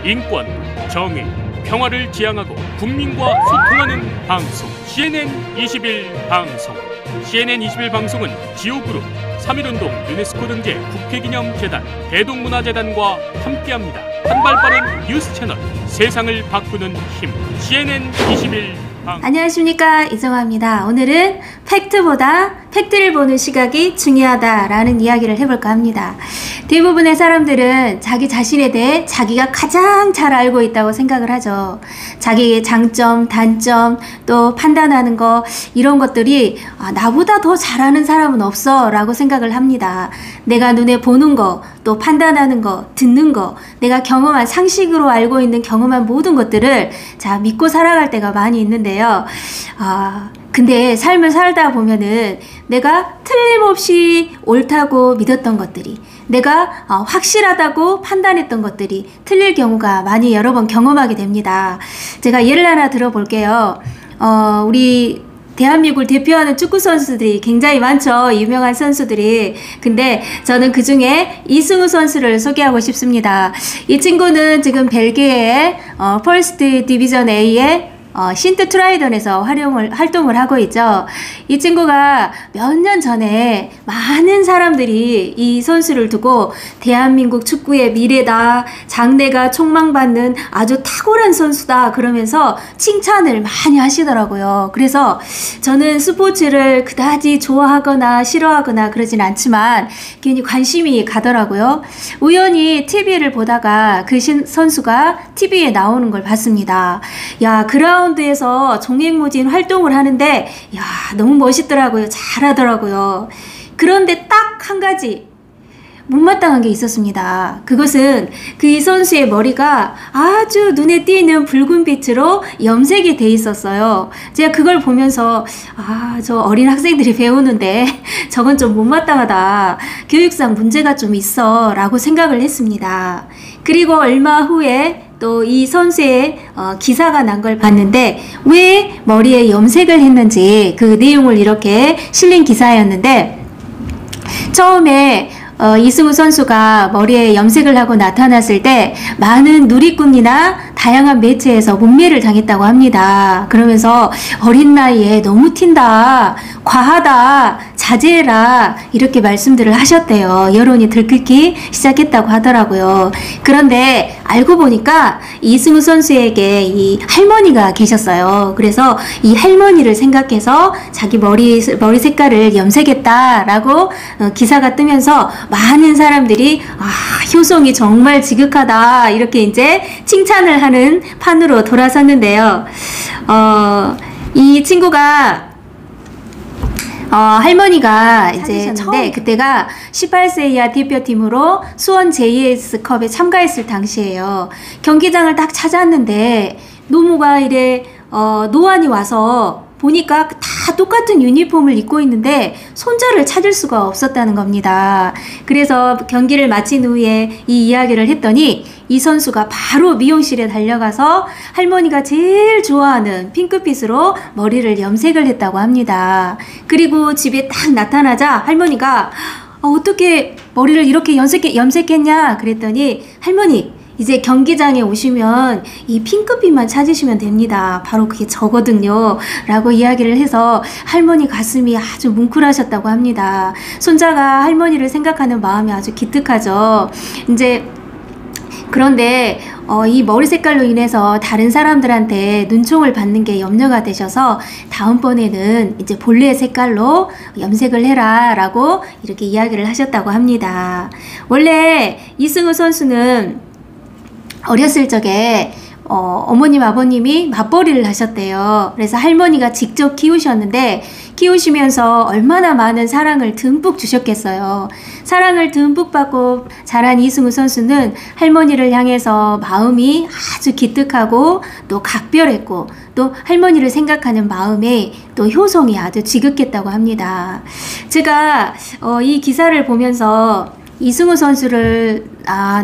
인권, 정의, 평화를 지향하고 국민과 소통하는 방송 CNN 21 방송. CNN 21 방송은 지오그룹, 3.1운동 유네스코 등재 국회기념재단, 대동문화재단과 함께합니다. 한발 빠른 뉴스 채널, 세상을 바꾸는 힘, CNN 21 방송. 안녕하십니까, 이정화입니다. 오늘은 팩트보다 팩트를 보는 시각이 중요하다라는 이야기를 해볼까 합니다. 대부분의 사람들은 자기 자신에 대해 자기가 가장 잘 알고 있다고 생각을 하죠. 자기의 장점, 단점, 또 판단하는 거, 이런 것들이 나보다 더 잘하는 사람은 없어 라고 생각을 합니다. 내가 눈에 보는 거, 또 판단하는 거, 듣는 거, 내가 경험한, 상식으로 알고 있는 경험한 모든 것들을 믿고 살아갈 때가 많이 있는데요. 근데 삶을 살다 보면은 내가 틀림없이 옳다고 믿었던 것들이, 내가 확실하다고 판단했던 것들이 틀릴 경우가 많이 여러 번 경험하게 됩니다. 제가 예를 하나 들어볼게요. 우리 대한민국을 대표하는 축구 선수들이 굉장히 많죠. 유명한 선수들이. 근데 저는 그 중에 이승우 선수를 소개하고 싶습니다. 이 친구는 지금 벨기에의 퍼스트 디비전 A의 신트 트라이던에서 활동을 하고 있죠. 이 친구가 몇 년 전에 많은 사람들이 이 선수를 두고 대한민국 축구의 미래다, 장래가 촉망받는 아주 탁월한 선수다 그러면서 칭찬을 많이 하시더라고요. 그래서 저는 스포츠를 그다지 좋아하거나 싫어하거나 그러진 않지만 괜히 관심이 가더라고요. 우연히 TV를 보다가 그 선수가 TV에 나오는 걸 봤습니다. 야, 그라운드에서 종횡무진 활동을 하는데 너무 멋있더라고요. 잘하더라고요. 그런데 딱 한 가지 못마땅한 게 있었습니다. 그것은 그 선수의 머리가 아주 눈에 띄는 붉은 빛으로 염색이 돼 있었어요. 제가 그걸 보면서 저 어린 학생들이 배우는데 저건 좀 못마땅하다, 교육상 문제가 좀 있어 라고 생각을 했습니다. 그리고 얼마 후에 또 이 선수의 기사가 난 걸 봤는데 왜 머리에 염색을 했는지 그 내용을 이렇게 실린 기사였는데, 처음에 이승우 선수가 머리에 염색을 하고 나타났을 때 많은 누리꾼이나 다양한 매체에서 문매를 당했다고 합니다. 그러면서 어린 나이에 너무 튄다, 과하다, 자제해라 이렇게 말씀들을 하셨대요. 여론이 들끓기 시작했다고 하더라고요. 그런데 알고 보니까 이승우 선수에게 이 할머니가 계셨어요. 그래서 이 할머니를 생각해서 자기 머리 색깔을 염색했다라고 기사가 뜨면서 많은 사람들이 효성이 정말 지극하다 이렇게 이제 칭찬을 하는 판으로 돌아섰는데요. 이 친구가 할머니가 이제 찾으셨는데 그때가 18세 이하 대표팀으로 수원 JS컵에 참가했을 당시에요. 경기장을 딱 찾았는데 노무가 이래 노안이 와서 보니까 다 똑같은 유니폼을 입고 있는데 손자를 찾을 수가 없었다는 겁니다. 그래서 경기를 마친 후에 이 이야기를 했더니 이 선수가 바로 미용실에 달려가서 할머니가 제일 좋아하는 핑크빛으로 머리를 염색을 했다고 합니다. 그리고 집에 딱 나타나자 할머니가 어떻게 머리를 이렇게 염색했냐 그랬더니, 할머니 이제 경기장에 오시면 이 핑크빛만 찾으시면 됩니다. 바로 그게 저거든요 라고 이야기를 해서 할머니 가슴이 아주 뭉클하셨다고 합니다. 손자가 할머니를 생각하는 마음이 아주 기특하죠. 그런데 이 머리 색깔로 인해서 다른 사람들한테 눈총을 받는 게 염려가 되셔서 다음번에는 이제 본래의 색깔로 염색을 해라 라고 이렇게 이야기를 하셨다고 합니다. 원래 이승우 선수는 어렸을 적에 어머님 아버님이 맞벌이를 하셨대요. 그래서 할머니가 직접 키우셨는데 키우시면서 얼마나 많은 사랑을 듬뿍 주셨겠어요. 사랑을 듬뿍 받고 자란 이승우 선수는 할머니를 향해서 마음이 아주 기특하고 또 각별했고 또 할머니를 생각하는 마음에 또 효성이 아주 지극했다고 합니다. 제가 이 기사를 보면서 이승우 선수를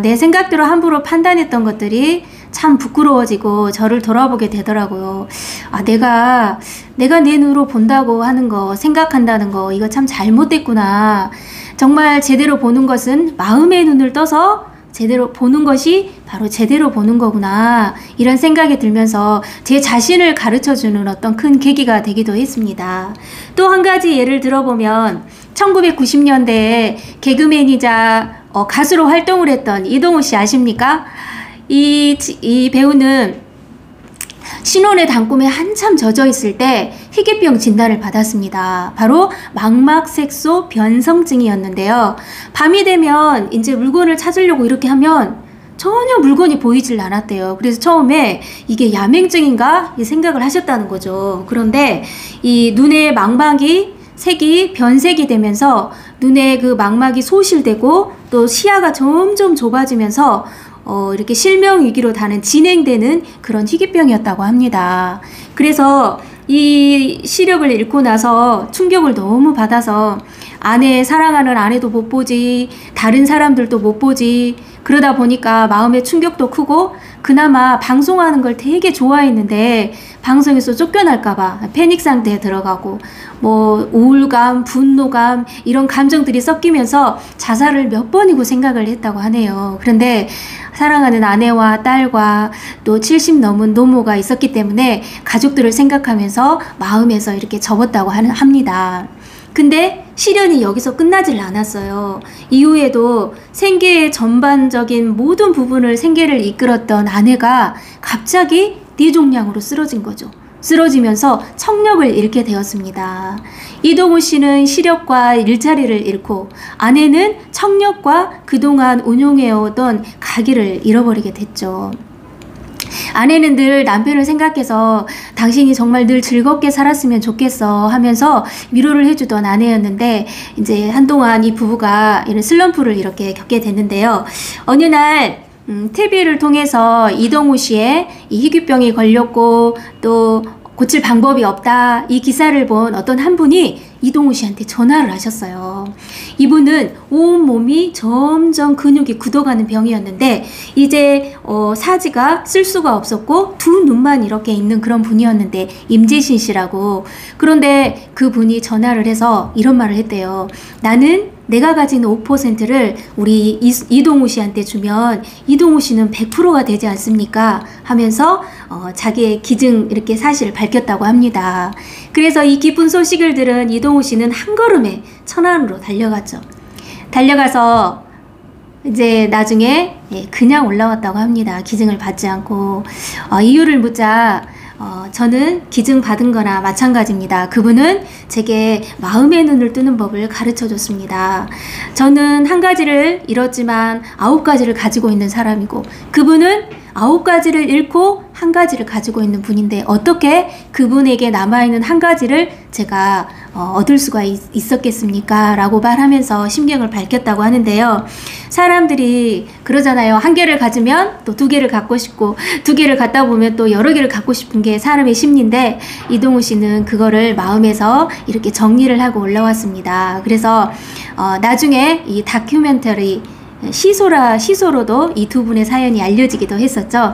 내 생각대로 함부로 판단했던 것들이 참 부끄러워지고 저를 돌아보게 되더라고요. 내가 내 눈으로 본다고 하는 거, 생각한다는 거, 이거 참 잘못됐구나. 정말 제대로 보는 것은 마음의 눈을 떠서 제대로 보는 것이 바로 제대로 보는 거구나, 이런 생각이 들면서 제 자신을 가르쳐주는 어떤 큰 계기가 되기도 했습니다. 또 한 가지 예를 들어보면 1990년대에 개그맨이자 가수로 활동을 했던 이동우 씨 아십니까? 이 배우는 신혼의 단꿈에 한참 젖어 있을 때 희귀병 진단을 받았습니다. 바로 망막색소 변성증이었는데요. 밤이 되면 이제 물건을 찾으려고 이렇게 하면 전혀 물건이 보이질 않았대요. 그래서 처음에 이게 야맹증인가 이 생각을 하셨다는 거죠. 그런데 이 눈의 망막이 색이 변색이 되면서 눈의 그 망막이 소실되고 또 시야가 점점 좁아지면서 이렇게 실명 위기로 진행되는 그런 희귀병이었다고 합니다. 그래서 이 시력을 잃고 나서 충격을 너무 받아서 사랑하는 아내도 못 보지, 다른 사람들도 못 보지, 그러다 보니까 마음의 충격도 크고, 그나마 방송하는 걸 되게 좋아했는데 방송에서 쫓겨날까봐 패닉 상태에 들어가고, 뭐 우울감, 분노감 이런 감정들이 섞이면서 자살을 몇 번이고 생각을 했다고 하네요. 그런데 사랑하는 아내와 딸과 또 70 넘은 노모가 있었기 때문에 가족들을 생각하면서 마음에서 이렇게 접었다고 합니다. 근데 시련이 여기서 끝나질 않았어요. 이후에도 생계의 전반적인 모든 부분을 생계를 이끌었던 아내가 갑자기 뇌종양으로 쓰러진 거죠. 쓰러지면서 청력을 잃게 되었습니다. 이동우 씨는 시력과 일자리를 잃고, 아내는 청력과 그동안 운용해오던 가기를 잃어버리게 됐죠. 아내는 늘 남편을 생각해서 당신이 정말 늘 즐겁게 살았으면 좋겠어 하면서 위로를 해주던 아내였는데, 이제 한동안 이 부부가 이런 슬럼프를 이렇게 겪게 됐는데요. 어느 날 TV를 통해서 이동우 씨의 이 희귀병이 걸렸고 또 고칠 방법이 없다, 이 기사를 본 어떤 한 분이 이동우 씨한테 전화를 하셨어요. 이분은 온몸이 점점 근육이 굳어가는 병이었는데 이제 사지가 쓸 수가 없었고 두 눈만 이렇게 있는 그런 분이었는데, 임재신 씨라고. 그런데 그분이 전화를 해서 이런 말을 했대요. 나는 내가 가진 5%를 우리 이동우 씨한테 주면 이동우 씨는 100%가 되지 않습니까? 하면서 자기의 기증 이렇게 사실을 밝혔다고 합니다. 그래서 이 기쁜 소식을 들은 이동우 씨는 한 걸음에 천안으로 달려갔죠. 달려가서 이제 나중에 그냥 올라왔다고 합니다. 기증을 받지 않고. 이유를 묻자 저는 기증 받은 거나 마찬가지입니다. 그분은 제게 마음의 눈을 뜨는 법을 가르쳐 줬습니다. 저는 한 가지를 잃었지만 9가지를 가지고 있는 사람이고, 그분은 9가지를 잃고 한 가지를 가지고 있는 분인데 어떻게 그분에게 남아있는 한 가지를 제가 얻을 수가 있었겠습니까? 라고 말하면서 심경을 밝혔다고 하는데요. 사람들이 그러잖아요. 한 개를 가지면 또 2개를 갖고 싶고, 2개를 갖다 보면 또 여러 개를 갖고 싶은 게 사람의 심리인데, 이동우 씨는 그거를 마음에서 이렇게 정리를 하고 올라왔습니다. 그래서 나중에 이 다큐멘터리 시소로도 이 두 분의 사연이 알려지기도 했었죠.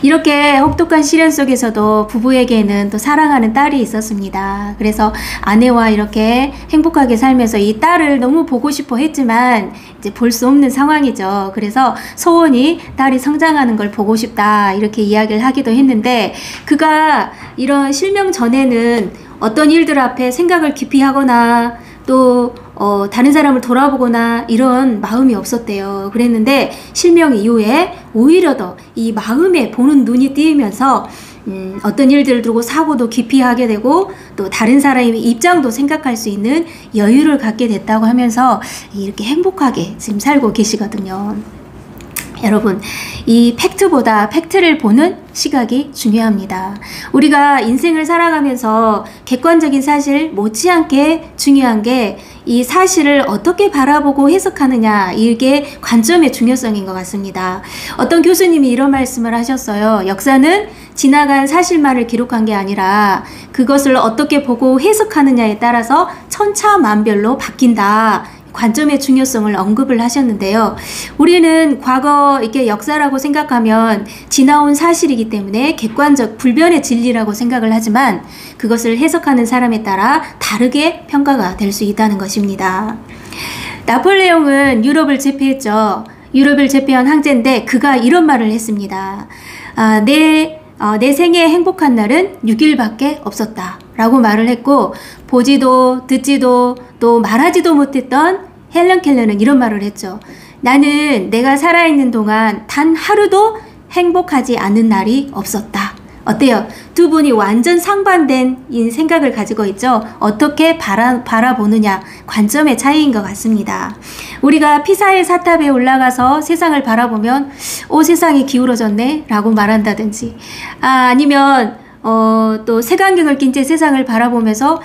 이렇게 혹독한 시련 속에서도 부부에게는 또 사랑하는 딸이 있었습니다. 그래서 아내와 이렇게 행복하게 살면서 이 딸을 너무 보고 싶어 했지만 이제 볼 수 없는 상황이죠. 그래서 소원이 딸이 성장하는 걸 보고 싶다 이렇게 이야기를 하기도 했는데, 그가 이런 실명 전에는 어떤 일들 앞에 생각을 깊이 하거나 또 다른 사람을 돌아보거나 이런 마음이 없었대요. 그랬는데 실명 이후에 오히려 더 이 마음에 보는 눈이 띄면서 어떤 일들을 두고 사고도 깊이 하게 되고 또 다른 사람의 입장도 생각할 수 있는 여유를 갖게 됐다고 하면서 이렇게 행복하게 지금 살고 계시거든요. 여러분, 이 팩트보다 팩트를 보는 시각이 중요합니다. 우리가 인생을 살아가면서 객관적인 사실 못지않게 중요한 게 이 사실을 어떻게 바라보고 해석하느냐, 이게 관점의 중요성인 것 같습니다. 어떤 교수님이 이런 말씀을 하셨어요. 역사는 지나간 사실만을 기록한 게 아니라 그것을 어떻게 보고 해석하느냐에 따라서 천차만별로 바뀐다. 관점의 중요성을 언급을 하셨는데요. 우리는 과거 이렇게 역사라고 생각하면 지나온 사실이기 때문에 객관적 불변의 진리라고 생각을 하지만 그것을 해석하는 사람에 따라 다르게 평가가 될 수 있다는 것입니다. 나폴레옹은 유럽을 제패했죠. 유럽을 제패한 황제인데 그가 이런 말을 했습니다. 내 생애의 행복한 날은 6일밖에 없었다 라고 말을 했고, 보지도 듣지도 또 말하지도 못했던 헬런 켈러는 이런 말을 했죠. 나는 내가 살아있는 동안 단 하루도 행복하지 않은 날이 없었다. 어때요? 두 분이 완전 상반된 생각을 가지고 있죠. 어떻게 바라보느냐, 관점의 차이인 것 같습니다. 우리가 피사의 사탑에 올라가서 세상을 바라보면 세상이 기울어졌네 라고 말한다든지, 아니면 또 색안경을 낀 채 세상을 바라보면서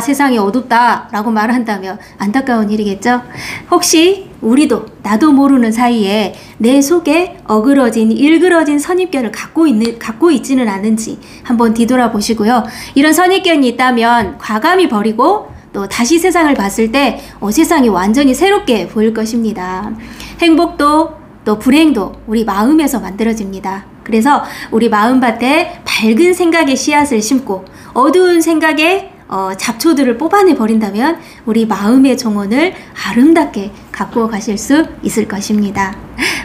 세상이 어둡다 라고 말한다면 안타까운 일이겠죠. 혹시 우리도 나도 모르는 사이에 내 속에 일그러진 선입견을 갖고 있지는 않은지 한번 뒤돌아보시고요. 이런 선입견이 있다면 과감히 버리고 또 다시 세상을 봤을 때 세상이 완전히 새롭게 보일 것입니다. 행복도 또 불행도 우리 마음에서 만들어집니다. 그래서 우리 마음밭에 밝은 생각의 씨앗을 심고 어두운 생각의 잡초들을 뽑아내 버린다면 우리 마음의 정원을 아름답게 가꾸어 가실 수 있을 것입니다.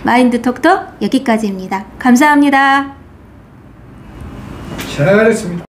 마인드톡톡 여기까지입니다. 감사합니다. 잘했습니다.